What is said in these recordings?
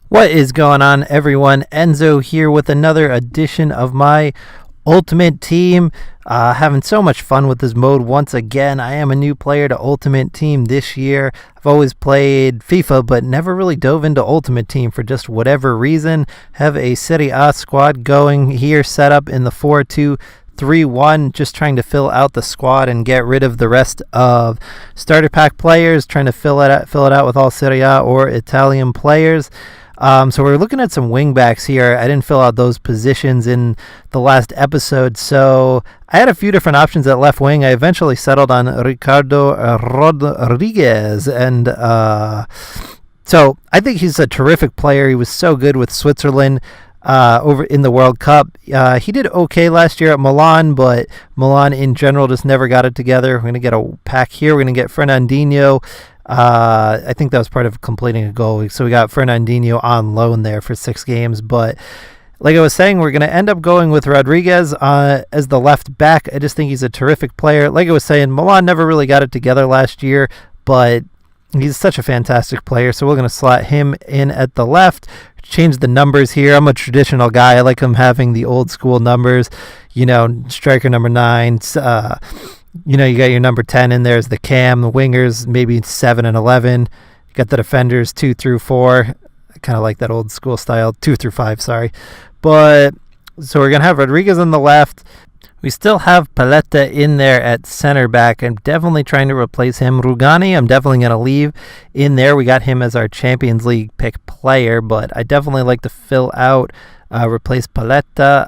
What is going on, everyone? Enzo here with another edition of my Ultimate Team. Having so much fun with this mode once again. I am a new player to Ultimate Team this year. I've always played FIFA, but never really dove into Ultimate Team for just whatever reason. Have a Serie A squad going here, set up in the 4-2-3-1, just trying to fill out the squad and get rid of the rest of starter pack players, trying to fill it out with all Serie A or Italian players. So we're looking at some wingbacks here. I didn't fill out those positions in the last episode, so I had a few different options at left wing. I eventually settled on Ricardo Rodriguez, and so I think he's a terrific player. He was so good with Switzerland over in the World Cup. He did okay last year at Milan, but Milan in general just never got it together. We're going to get a pack here. We're going to get Fernandinho. I think that was part of completing a goal. So we got Fernandinho on loan there for 6 games. But like I was saying, we're going to end up going with Rodriguez as the left back. I just think he's a terrific player. Like I was saying, Milan never really got it together last year, but he's such a fantastic player. So we're going to slot him in at the left. Change the numbers here. I'm a traditional guy. I like him having the old school numbers. You know, striker number 9. You got your number 10 in there as the cam, the wingers, maybe 7 and 11. You got the defenders 2 through 4. I kind of like that old school style, 2 through 5, sorry. But so we're going to have Rodriguez on the left. We still have Paletta in there at center back. I'm definitely trying to replace him. Rugani, I'm definitely going to leave in there. We got him as our Champions League pick player, but I definitely like to fill out replace Paletta,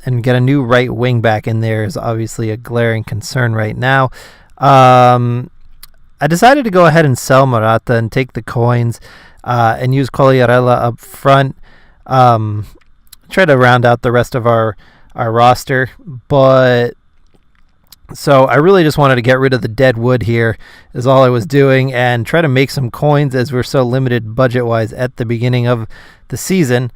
and get a new right wing back in there is obviously a glaring concern right now. I decided to go ahead and sell Morata and take the coins and use Quagliarella up front. Try to round out the rest of our roster, but so I really just wanted to get rid of the dead wood here is all I was doing and try to make some coins as we're so limited budget-wise at the beginning of the season,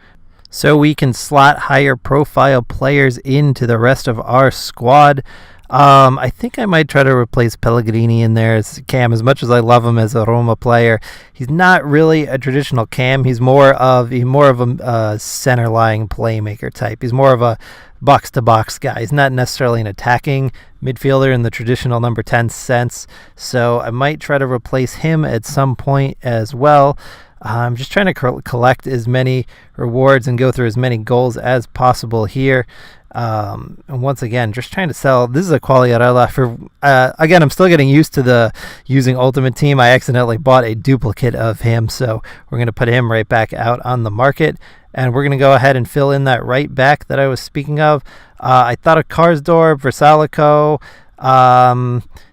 so we can slot higher profile players into the rest of our squad. I think I might try to replace Pellegrini in there as Cam. As much as I love him as a Roma player, he's not really a traditional Cam. He's more of a center lying playmaker type. He's more of a box to box guy. He's not necessarily an attacking midfielder in the traditional number 10 sense. So I might try to replace him at some point as well. I'm just trying to collect as many rewards and go through as many goals as possible here. And once again, just trying to sell. This is a Quagliarella for again, I'm still getting used to using Ultimate Team. I accidentally bought a duplicate of him, so we're going to put him right back out on the market, and we're going to go ahead and fill in that right back that I was speaking of. I thought of Karsdorp, Versalico,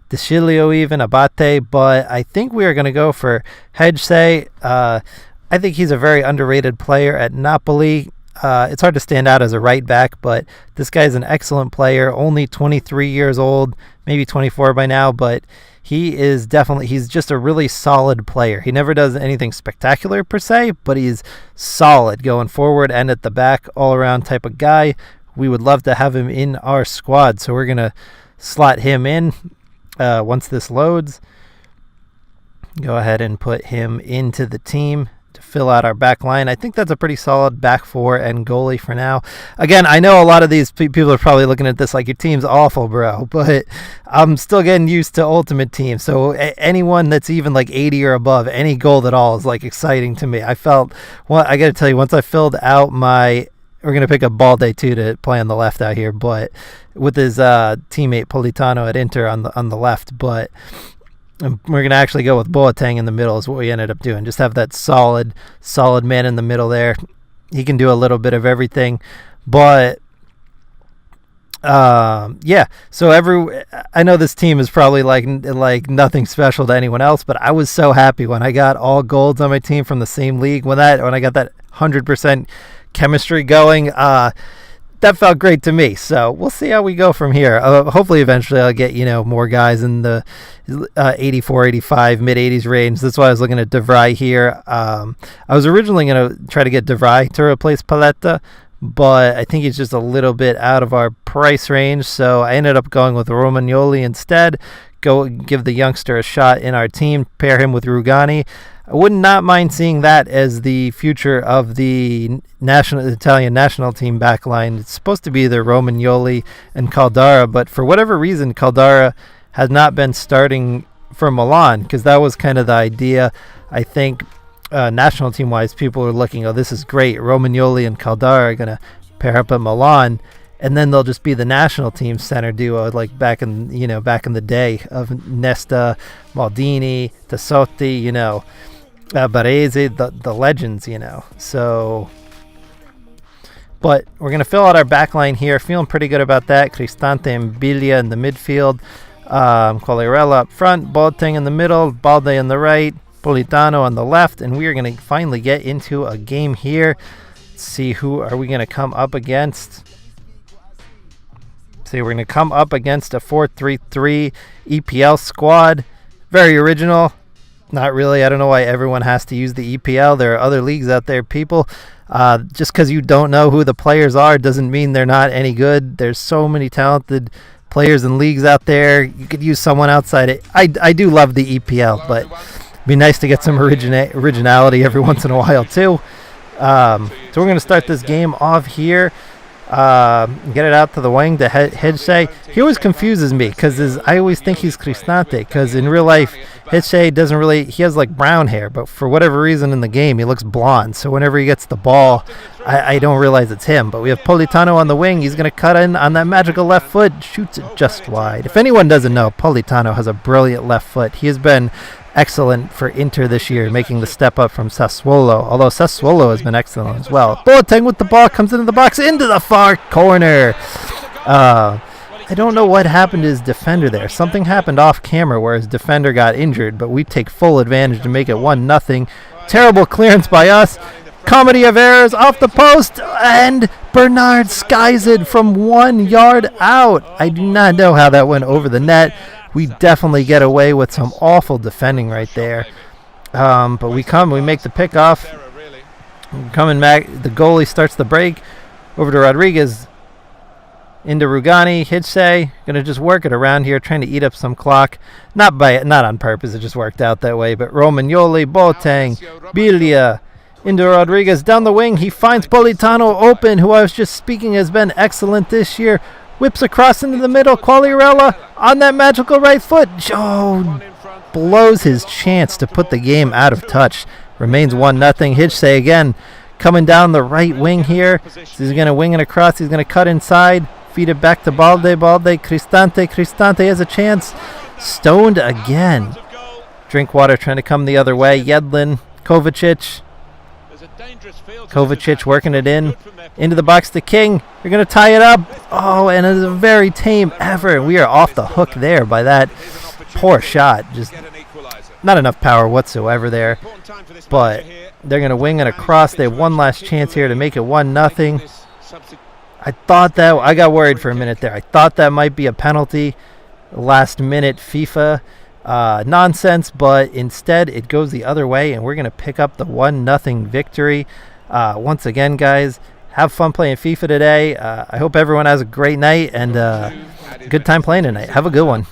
Deschilio, even Abate, but I think we are going to go for Hedgesay. I think he's a very underrated player at Napoli. It's hard to stand out as a right back, but this guy is an excellent player, only 23 years old, maybe 24 by now, but he's just a really solid player. He never does anything spectacular per se, but he's solid going forward and at the back, all around type of guy. We would love to have him in our squad, so we're going to slot him in once this loads. Go ahead and put him into the team to fill out our back line. I think that's a pretty solid back four and goalie for now. Again, I know a lot of these people are probably looking at this like your team's awful, bro, but I'm still getting used to Ultimate Team. So anyone that's even like 80 or above, any goal at all is like exciting to me. I got to tell you, once I filled out we're going to pick up Balde too to play on the left out here, but with his teammate Politano at Inter on the left, but we're going to actually go with Boateng in the middle is what we ended up doing. Just have that solid man in the middle there. He can do a little bit of everything, but yeah. So I know this team is probably like nothing special to anyone else, but I was so happy when I got all golds on my team from the same league. When I got that 100% chemistry going, that felt great to me. So we'll see how we go from here. Hopefully eventually I'll get more guys in the 84, 85, mid 80s range. That's why I was looking at De Vrij here. I was originally going to try to get De Vrij to replace Paletta, but I think he's just a little bit out of our price range, so I ended up going with Romagnoli instead. go give the youngster a shot in our team, pair him with Rugani. I would not mind seeing that as the future of the Italian national team backline. It's supposed to be either Romagnoli and Caldara, but for whatever reason, Caldara has not been starting for Milan, because that was kind of the idea. I think national team-wise, people are looking, oh, this is great. Romagnoli and Caldara are going to pair up at Milan, and then they'll just be the national team center duo, like back in the day of Nesta, Maldini, Tassotti, Baresi, the legends, So, but we're going to fill out our back line here. Feeling pretty good about that. Cristante and Biglia in the midfield. Quagliarella up front. Boateng in the middle. Balde on the right. Politano on the left. And we are going to finally get into a game here. Let's see, who are we going to come up against? We're going to come up against a 4-3-3 EPL squad. Very original. Not really. I don't know why everyone has to use the EPL. There are other leagues out there, people. Just because you don't know who the players are doesn't mean they're not any good. There's so many talented players and leagues out there. You could use someone outside it. I do love the EPL, but it'd be nice to get some originality every once in a while too. So we're going to start this game off here. Get it out to the wing to Hedge. He always confuses me because I always think he's Cristante, because in real life Hedge doesn't really, he has like brown hair, but for whatever reason in the game he looks blonde, so whenever he gets the ball I don't realize it's him. But we have Politano on the wing. He's going to cut in on that magical left foot, shoots it just wide. If anyone doesn't know, Politano has a brilliant left foot. He has been excellent for Inter this year, making the step up from Sassuolo, although Sassuolo has been excellent as well. Boateng with the ball, comes into the box, into the far corner. I don't know what happened to his defender there. Something happened off camera where his defender got injured, but we take full advantage to make it 1-0. Terrible clearance by us. Comedy of errors off the post, and Bernard skies it from 1 yard out. I do not know how that went over the net. We definitely get away with some awful defending right there. But we make the pick off. Coming back, the goalie starts the break. Over to Rodriguez. Into Rugani. Hitse. Gonna just work it around here, trying to eat up some clock. Not on purpose, it just worked out that way. But Romagnoli, Boateng, Biglia. Into Rodriguez. Down the wing, he finds Politano open, who I was just speaking has been excellent this year. Whips across into the middle. Quagliarella on that magical right foot. Joe blows his chance to put the game out of touch. Remains 1-0. Hitche again coming down the right wing here. So he's going to wing it across. He's going to cut inside. Feed it back to Balde. Cristante. Cristante has a chance. Stoned again. Drinkwater trying to come the other way. Yedlin. Kovacic. Kovacic working it into the box to King. You're going to tie it up. Oh, and it's a very tame effort. We are off the hook there by that poor shot. Just not enough power whatsoever there. But they're going to wing it across. They have one last chance here to make it 1-0. I got worried for a minute there. I thought that might be a penalty. Last minute FIFA nonsense, but instead it goes the other way, and we're going to pick up the 1-0 victory. Once again, guys, have fun playing FIFA today. I hope everyone has a great night and good time playing tonight. Have a good one.